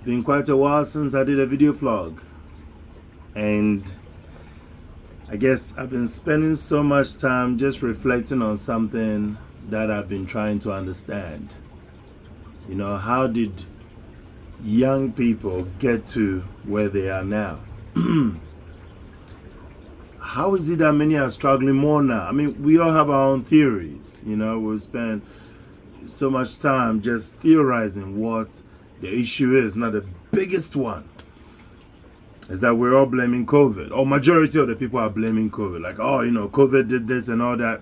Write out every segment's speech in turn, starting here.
It's been quite a while since I did a video blog, and I guess I've been spending so much time just reflecting on something that I've been trying to understand. You know, how did young people get to where they are now? How is it that many are struggling more now? I mean, we all have our own theories. You know, we spend so much time just theorizing what the issue is. Now, the biggest one is that we're all blaming COVID, or majority of the people are blaming COVID. Like, oh, you know, COVID did this and all that.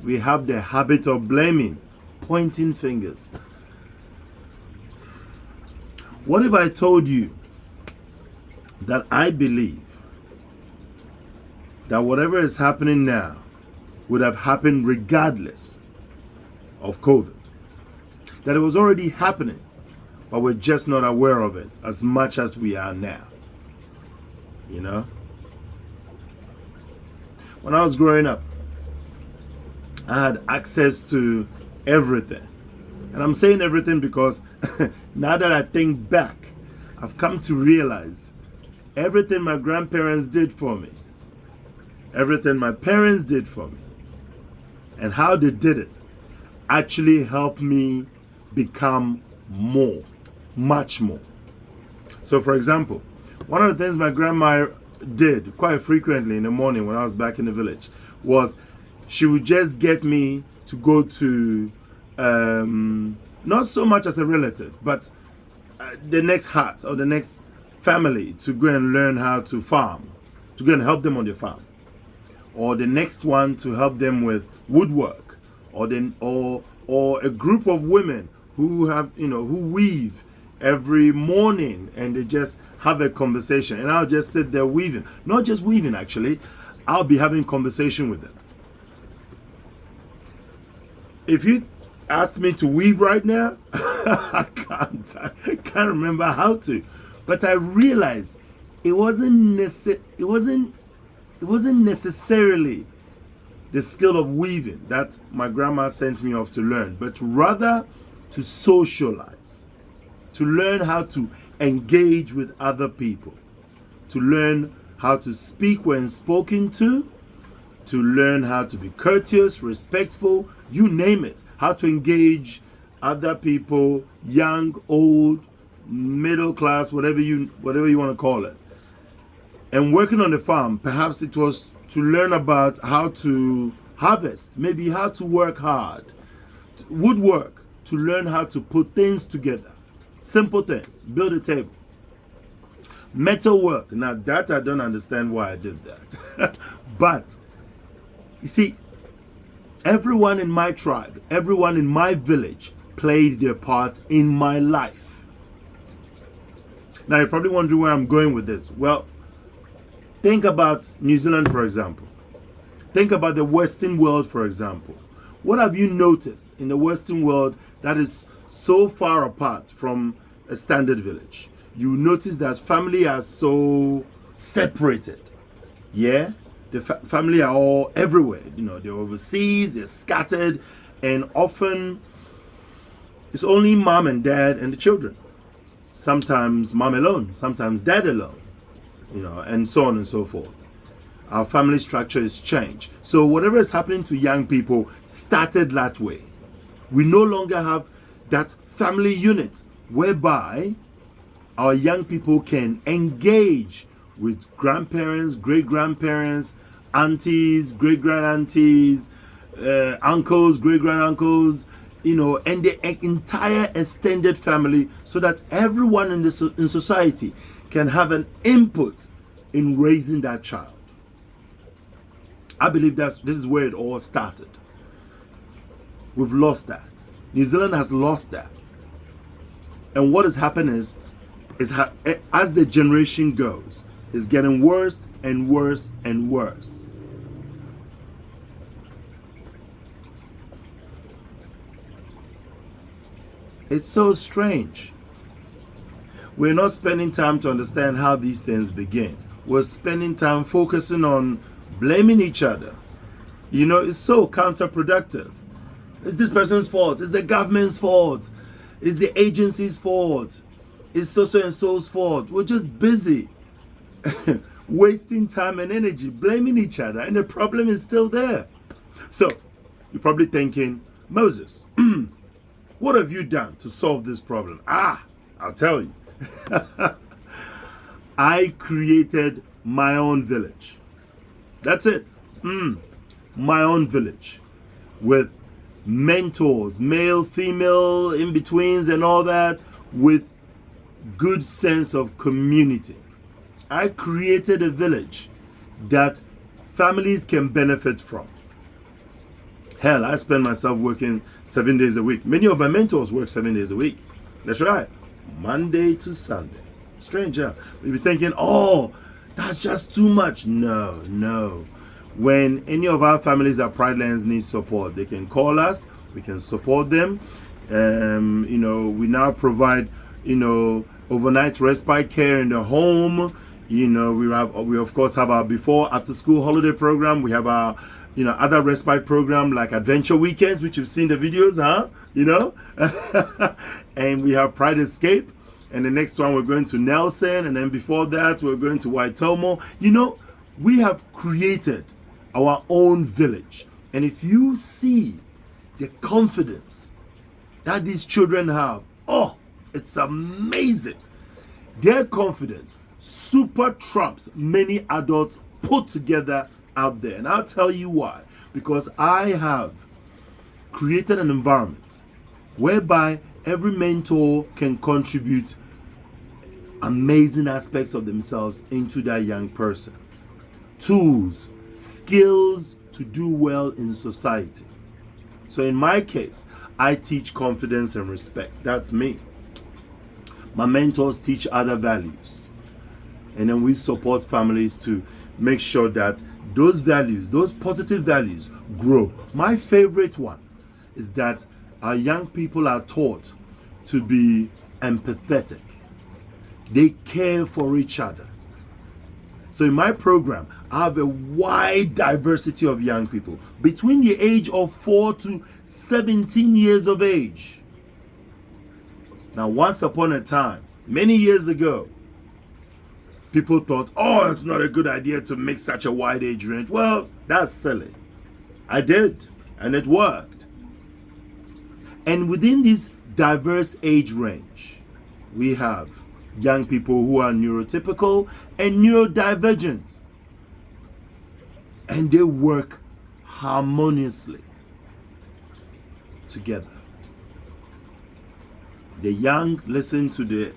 We have the habit of blaming, pointing fingers. What if I told you that I believe that whatever is happening now would have happened regardless of COVID? That it was already happening, but we're just not aware of it as much as we are now. You know? When I was growing up, I had access to everything. And I'm saying everything because now that I think back, I've come to realize everything my grandparents did for me, everything my parents did for me, and how they did it actually helped me become more, much more. So for example, one of the things my grandma did quite frequently in the morning when I was back in the village was she would just get me to go to, not so much as a relative, but the next hut or the next family to go and learn how to farm, to go and help them on their farm. Or the next one to help them with woodwork, or a group of women who have, you know, who weave every morning, and they just have a conversation, and I'll just sit there weaving. Not just weaving, actually, I'll be having conversation with them. If you ask me to weave right now, I can't remember how to. But I realized it wasn't necessarily the skill of weaving that my grandma sent me off to learn, but rather to socialize, to learn how to engage with other people, to learn how to speak when spoken to learn how to be courteous, respectful, you name it, how to engage other people, young, old, middle class, whatever you want to call it. And working on the farm, perhaps it was to learn about how to harvest, maybe how to work hard, woodwork, to learn how to put things together. Simple things, build a table. Metal work, now that I don't understand why I did that. But, you see, everyone in my tribe, everyone in my village played their part in my life. Now you're probably wondering where I'm going with this. Well, think about New Zealand, for example. Think about the Western world, for example. What have you noticed in the Western world that is so far apart from a standard village? You notice that family are so separated. Yeah? The family are all everywhere. You know, they're overseas, they're scattered, and often it's only mom and dad and the children. Sometimes mom alone, sometimes dad alone, you know, and so on and so forth. Our family structure is changed. So whatever is happening to young people started that way. We no longer have that family unit whereby our young people can engage with grandparents, great-grandparents, aunties, great-grand-aunties, uncles, great-grand-uncles, you know, and the entire extended family, so that everyone in society can have an input in raising that child. I believe this is where it all started. We've lost that. New Zealand has lost that. And what has happened is as the generation goes, it's getting worse and worse and worse. It's so strange. We're not spending time to understand how these things begin. We're spending time focusing on blaming each other. You know, it's so counterproductive. It's this person's fault. It's the government's fault. It's the agency's fault. it's so and so's fault. We're just busy wasting time and energy, blaming each other, and the problem is still there. So you're probably thinking, Moses, what have you done to solve this problem? I'll tell you. I created my own village. That's it. My own village with mentors, male, female, in-betweens and all that, with good sense of community. I created a village that families can benefit from. Hell, I spend myself working 7 days a week. Many of my mentors work 7 days a week. That's right. Monday to Sunday. Strange, huh? You'll be thinking, oh, that's just too much. No. When any of our families at Pride Lands need support, they can call us. We can support them. We now provide, overnight respite care in the home. We of course have our before after school holiday program. We have our other respite program like adventure weekends, which you've seen the videos, and we have Pride Escape, and the next one we're going to Nelson, and then before that we're going to Waitomo. We have created our own village, and if you see the confidence that these children have, it's amazing. Their confidence super trumps many adults put together out there. And I'll tell you why. Because I have created an environment whereby every mentor can contribute amazing aspects of themselves into that young person. Tools, skills to do well in society. So in my case, I teach confidence and respect. That's me. My mentors teach other values. And then we support families to make sure that those values, those positive values, grow. My favorite one is that our young people are taught to be empathetic. They care for each other. So in my program, I have a wide diversity of young people between the age of 4 to 17 years of age. Now, once upon a time, many years ago, people thought, it's not a good idea to make such a wide age range. Well, that's silly. I did, and it worked. And within this diverse age range, we have young people who are neurotypical and neurodivergent. And they work harmoniously together. The young listen to the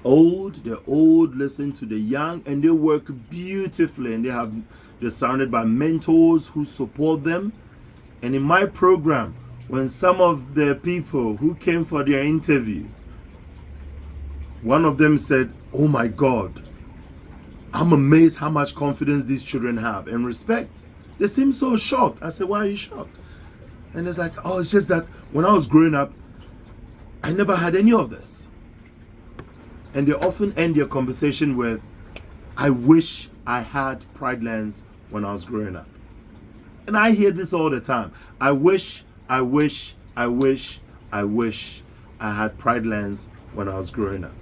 old listen to the young, and they work beautifully, and they're surrounded by mentors who support them. And in my program, when some of the people who came for their interview, one of them said, "Oh my God, I'm amazed how much confidence these children have and respect." They seem so shocked. I said, "Why are you shocked?" And it's like, it's just that when I was growing up, I never had any of this. And they often end their conversation with, "I wish I had Pride Lands when I was growing up." And I hear this all the time. I wish I had Pride Lands when I was growing up.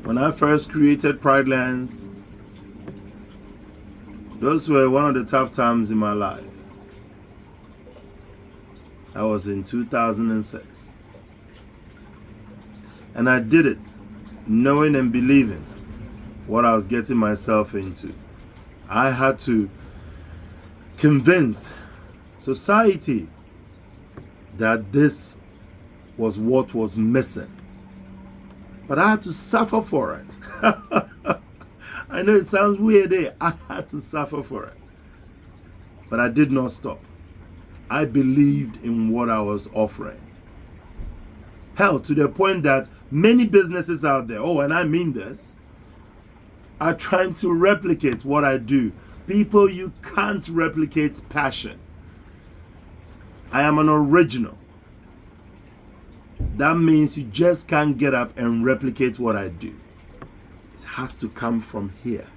When I first created Pride Lands, those were one of the tough times in my life. That was in 2006. And I did it knowing and believing what I was getting myself into. I had to convince society that this was what was missing. But I had to suffer for it. I know it sounds weird, I had to suffer for it. But I did not stop. I believed in what I was offering. Hell, to the point that many businesses out there, and I mean this, are trying to replicate what I do. People, you can't replicate passion. I am an original. That means you just can't get up and replicate what I do. It has to come from here.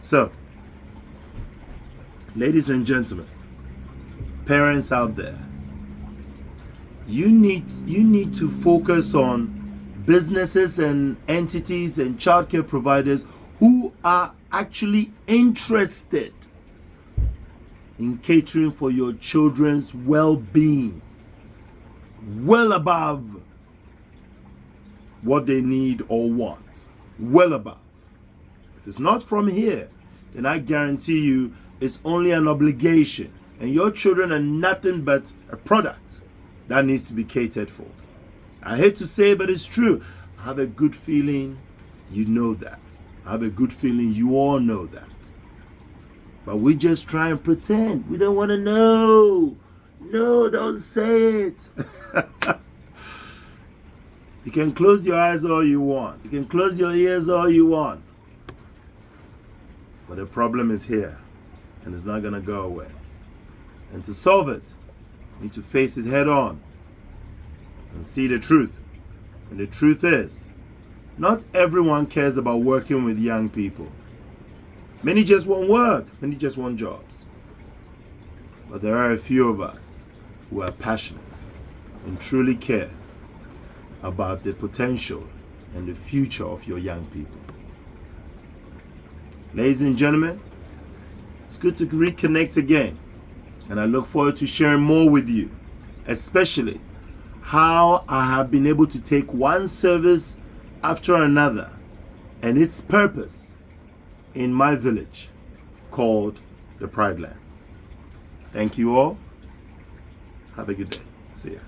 So, Ladies and gentlemen, parents out there, you need to focus on businesses and entities and childcare providers who are actually interested in catering for your children's well-being, well above what they need or want, well above. If it's not from here, then I guarantee you it's only an obligation, and your children are nothing but a product that needs to be catered for. I hate to say, but it's true. I have a good feeling you know that. I have a good feeling you all know that. But we just try and pretend. We don't want to know. No, don't say it. You can close your eyes all you want. You can close your ears all you want. But the problem is here, and it's not going to go away. And to solve it, you need to face it head on and see the truth. And the truth is, not everyone cares about working with young people. Many just want work. Many just want jobs. But there are a few of us who are passionate and truly care about the potential and the future of your young people. Ladies and gentlemen, it's good to reconnect again. And I look forward to sharing more with you, especially how I have been able to take one service after another and its purpose in my village called the Pride Lands. Thank you all. Have a good day. See ya.